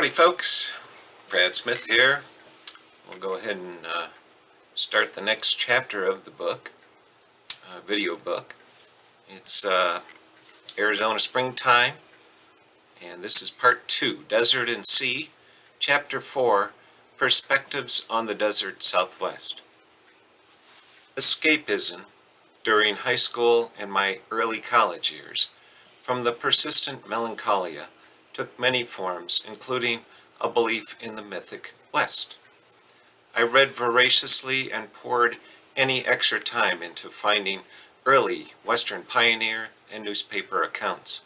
Howdy folks, Brad Smith here. We'll go ahead and start the next chapter of the book, video book. It's Arizona Springtime, and this is part 2, Desert and Sea, chapter 4, Perspectives on the Desert Southwest. Escapism during high school and my early college years from the persistent melancholia took many forms, including a belief in the mythic West. I read voraciously and poured any extra time into finding early Western pioneer and newspaper accounts.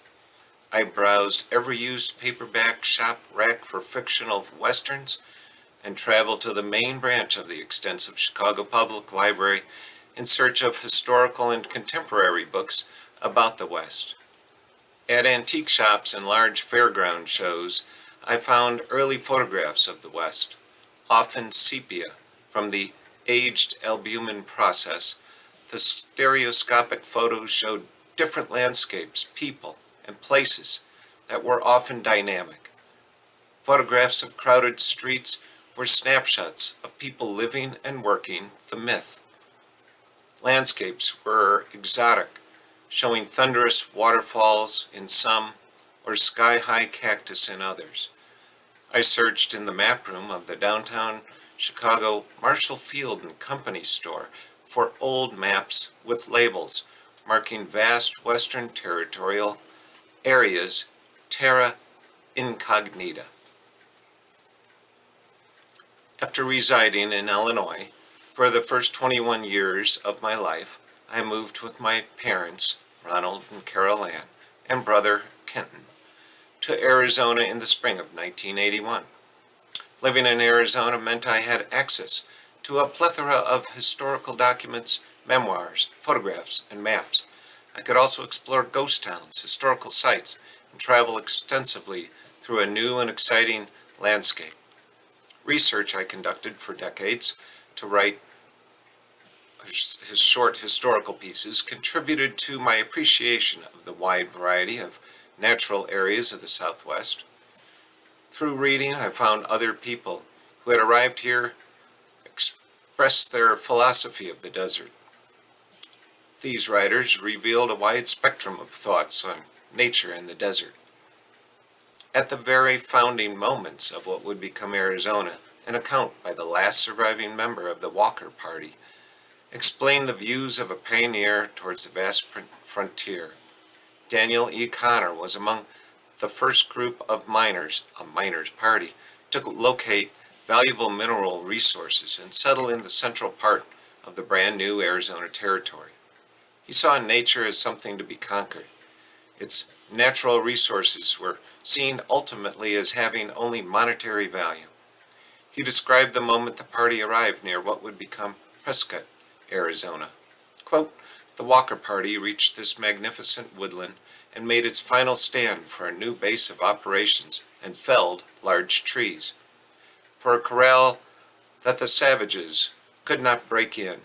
I browsed every used paperback shop rack for fictional Westerns and traveled to the main branch of the extensive Chicago Public Library in search of historical and contemporary books about the West. At antique shops and large fairground shows, I found early photographs of the West, often sepia from the aged albumin process. The stereoscopic photos showed different landscapes, people, and places that were often dynamic. Photographs of crowded streets were snapshots of people living and working the myth. Landscapes were exotic, showing thunderous waterfalls in some or sky-high cactus in others. I searched in the map room of the downtown Chicago Marshall Field and Company store for old maps with labels marking vast western territorial areas terra incognita. After residing in Illinois for the first 21 years of my life, I moved with my parents, Ronald and Carol Ann, and brother, Kenton, to Arizona in the spring of 1981. Living in Arizona meant I had access to a plethora of historical documents, memoirs, photographs, and maps. I could also explore ghost towns, historical sites, and travel extensively through a new and exciting landscape. Research I conducted for decades to write his short historical pieces contributed to my appreciation of the wide variety of natural areas of the Southwest. Through reading, I found other people who had arrived here express their philosophy of the desert. These writers revealed a wide spectrum of thoughts on nature and the desert. At the very founding moments of what would become Arizona, an account by the last surviving member of the Walker Party explained the views of a pioneer towards the vast frontier. Daniel E. Connor was among the first group of miners, a miners' party, to locate valuable mineral resources and settle in the central part of the brand new Arizona territory. He saw nature as something to be conquered. Its natural resources were seen ultimately as having only monetary value. He described the moment the party arrived near what would become Prescott, Arizona. Quote, "The Walker Party reached this magnificent woodland and made its final stand for a new base of operations and felled large trees for a corral that the savages could not break in,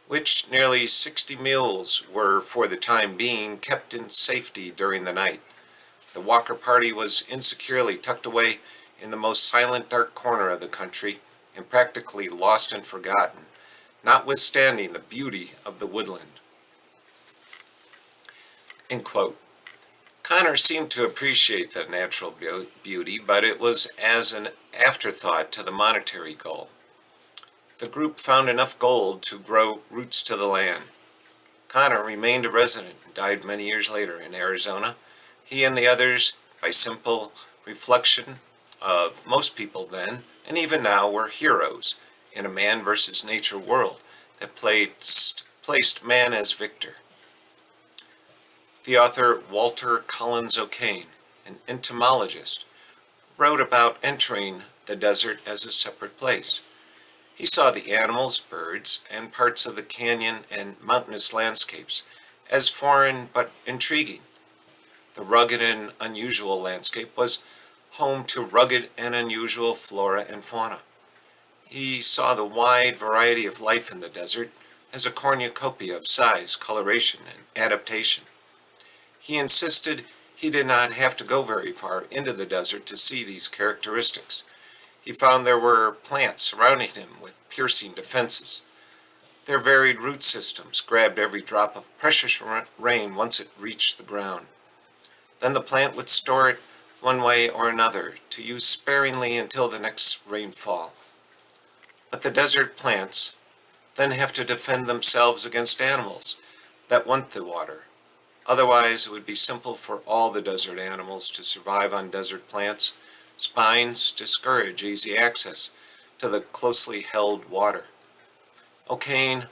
which nearly 60 mules were for the time being kept in safety during the night. The Walker Party was insecurely tucked away in the most silent dark corner of the country and practically lost and forgotten, notwithstanding the beauty of the woodland." End quote. Connor seemed to appreciate the natural beauty, but it was as an afterthought to the monetary goal. The group found enough gold to grow roots to the land. Connor remained a resident and died many years later in Arizona. He and the others, by simple reflection of most people then, and even now, were heroes in a man versus nature world that placed man as victor. The author Walter Collins O'Kane, an entomologist, wrote about entering the desert as a separate place. He saw the animals, birds, and parts of the canyon and mountainous landscapes as foreign but intriguing. The rugged and unusual landscape was home to rugged and unusual flora and fauna. He saw the wide variety of life in the desert as a cornucopia of size, coloration, and adaptation. He insisted He did not have to go very far into the desert to see these characteristics. He found there were plants surrounding him with piercing defenses. Their varied root systems grabbed every drop of precious rain once it reached the ground. Then the plant would store it one way or another to use sparingly until the next rainfall. But the desert plants then have to defend themselves against animals that want the water. Otherwise, it would be simple for all the desert animals to survive on desert plants. Spines discourage easy access to the closely held water. O'Kane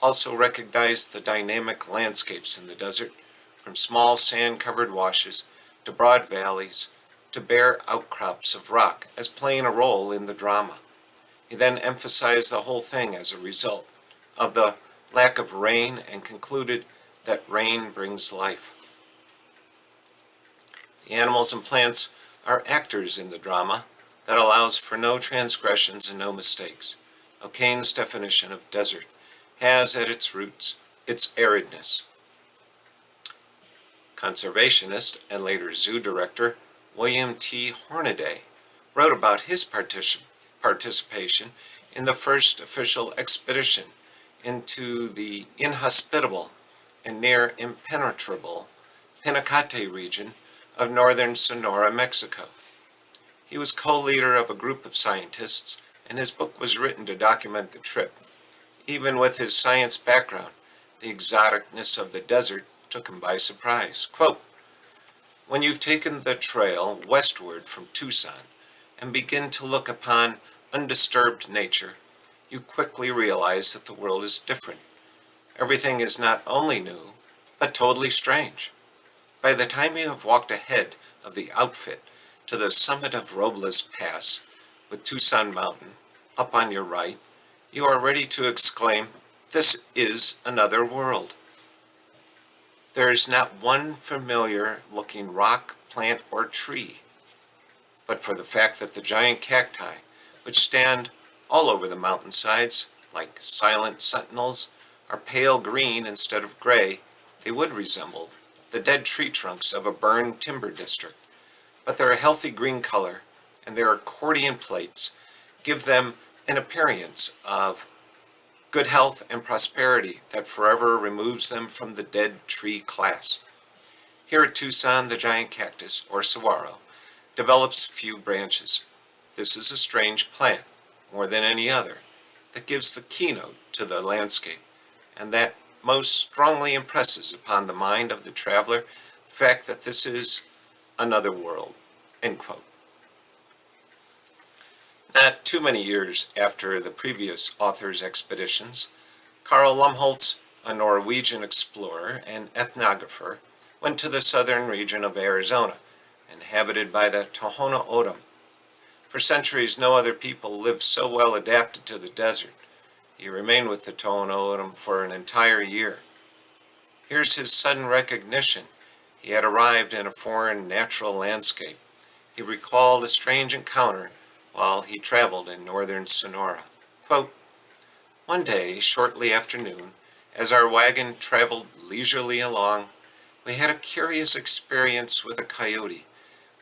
also recognized the dynamic landscapes in the desert, from small sand-covered washes to broad valleys to bare outcrops of rock, as playing a role in the drama. He then emphasized the whole thing as a result of the lack of rain and concluded that rain brings life. The animals and plants are actors in the drama that allows for no transgressions and no mistakes. O'Kane's definition of desert has at its roots its aridness. Conservationist and later zoo director William T. Hornaday wrote about his participation in the first official expedition into the inhospitable and near impenetrable Pinacate region of northern Sonora, Mexico. He was co-leader of a group of scientists, and his book was written to document the trip. Even with his science background, the exoticness of the desert took him by surprise. Quote, "When you've taken the trail westward from Tucson and begin to look upon undisturbed nature, you quickly realize that the world is different. Everything is not only new, but totally strange. By the time you have walked ahead of the outfit to the summit of Robles Pass, with Tucson Mountain up on your right, you are ready to exclaim, 'This is another world.' There is not one familiar-looking rock, plant, or tree, but for the fact that the giant cacti, which stand all over the mountainsides like silent sentinels, are pale green instead of gray, they would resemble the dead tree trunks of a burned timber district. But their healthy green color and their accordion plates give them an appearance of good health and prosperity that forever removes them from the dead tree class. Here at Tucson, the giant cactus, or saguaro, develops few branches. This is a strange plant, more than any other, that gives the keynote to the landscape, and that most strongly impresses upon the mind of the traveler the fact that this is another world." End quote. Not too many years after the previous author's expeditions, Karl Lumholtz, a Norwegian explorer and ethnographer, went to the southern region of Arizona, inhabited by the Tohono O'odham. For centuries, no other people lived so well adapted to the desert. He remained with the Tohono O'odham for an entire year. Here's his sudden recognition. He had arrived in a foreign natural landscape. He recalled a strange encounter while he traveled in northern Sonora. Quote, "One day, shortly after noon, as our wagon traveled leisurely along, we had a curious experience with a coyote,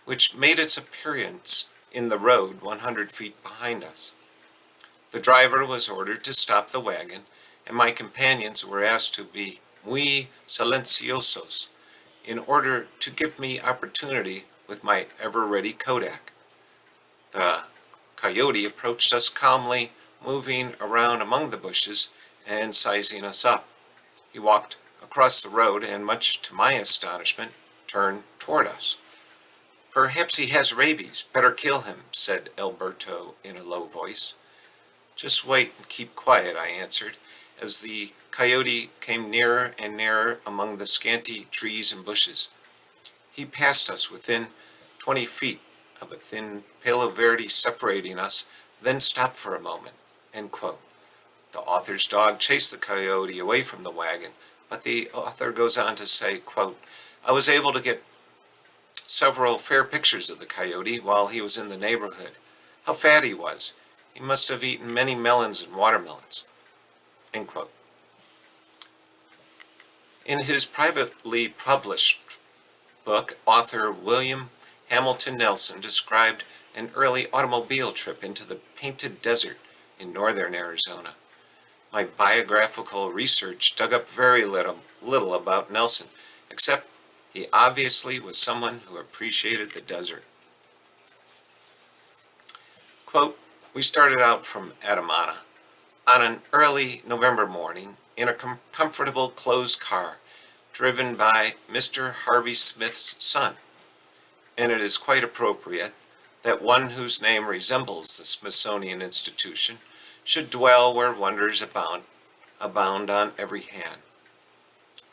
which made its appearance in the road 100 feet behind us. The driver was ordered to stop the wagon, and my companions were asked to be muy silenciosos in order to give me opportunity with my ever-ready Kodak. The coyote approached us calmly, moving around among the bushes and sizing us up. He walked across the road and, much to my astonishment, turned toward us. 'Perhaps he has rabies. Better kill him,' said Alberto in a low voice. 'Just wait and keep quiet,' I answered, as the coyote came nearer and nearer among the scanty trees and bushes. He passed us within 20 feet of a thin palo verde separating us, then stopped for a moment." End quote. The author's dog chased the coyote away from the wagon, but the author goes on to say, quote, "I was able to get several fair pictures of the coyote while he was in the neighborhood. How fat he was. He must have eaten many melons and watermelons." End quote. In his privately published book, author William Hamilton Nelson described an early automobile trip into the Painted Desert in northern Arizona. My biographical research dug up very little about Nelson, except he obviously was someone who appreciated the desert. Quote, "We started out from Adamana on an early November morning in a comfortable closed car driven by Mr. Harvey Smith's son, and it is quite appropriate that one whose name resembles the Smithsonian Institution should dwell where wonders abound on every hand.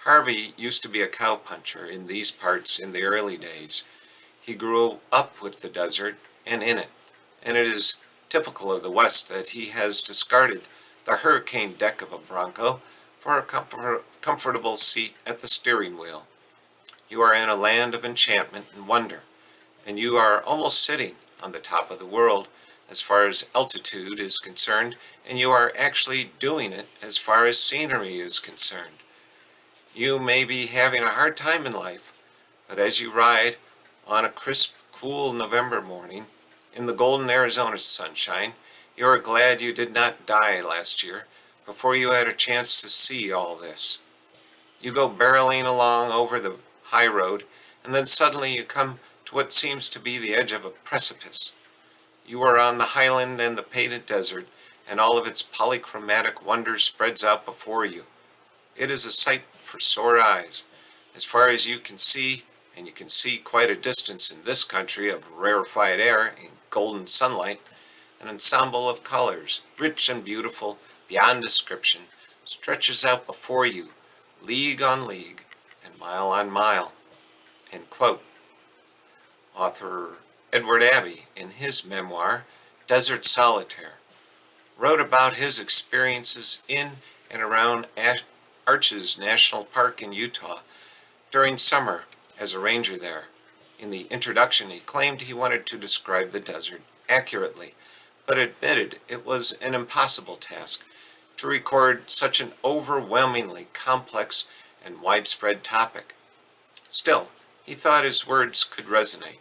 Harvey used to be a cowpuncher in these parts in the early days. He grew up with the desert and in it, and it is typical of the West that he has discarded the hurricane deck of a Bronco for a comfortable seat at the steering wheel. You are in a land of enchantment and wonder, and you are almost sitting on the top of the world as far as altitude is concerned, and you are actually doing it as far as scenery is concerned. You may be having a hard time in life, but as you ride on a crisp, cool November morning in the golden Arizona sunshine, you are glad you did not die last year before you had a chance to see all this. You go barreling along over the high road, and then suddenly you come to what seems to be the edge of a precipice. You are on the highland and the painted desert, and all of its polychromatic wonder spreads out before you. It is a sight for sore eyes, as far as you can see, and you can see quite a distance in this country of rarefied air and golden sunlight. An ensemble of colors, rich and beautiful beyond description, stretches out before you, league on league and mile on mile." End quote. Author Edward Abbey, in his memoir, Desert Solitaire, wrote about his experiences in and around Arches National Park in Utah during summer as a ranger there. In the introduction, he claimed he wanted to describe the desert accurately, but admitted it was an impossible task to record such an overwhelmingly complex and widespread topic. Still, he thought his words could resonate.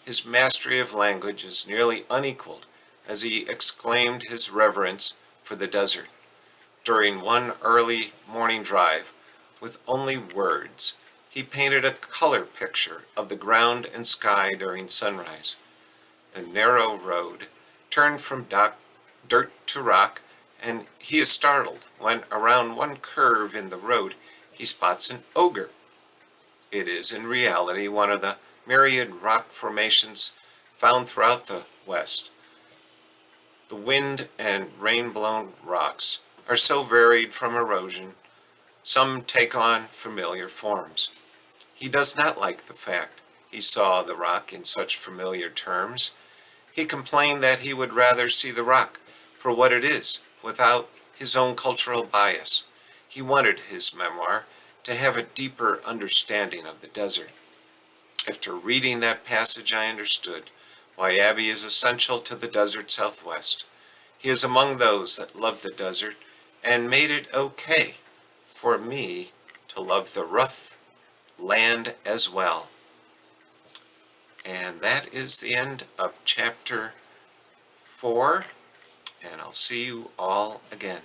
His mastery of language is nearly unequaled as he exclaimed his reverence for the desert. During one early morning drive, with only words, he painted a color picture of the ground and sky during sunrise. The narrow road turned from dirt to rock, and he is startled when around one curve in the road he spots an ogre. It is in reality one of the myriad rock formations found throughout the West. The wind and rain-blown rocks are so varied from erosion, some take on familiar forms. He does not like the fact he saw the rock in such familiar terms. He complained that he would rather see the rock for what it is, without his own cultural bias. He wanted his memoir to have a deeper understanding of the desert. After reading that passage, I understood why Abbey is essential to the desert Southwest. He is among those that love the desert and made it okay for me to love the rough land as well. And that is the end of chapter 4, and I'll see you all again.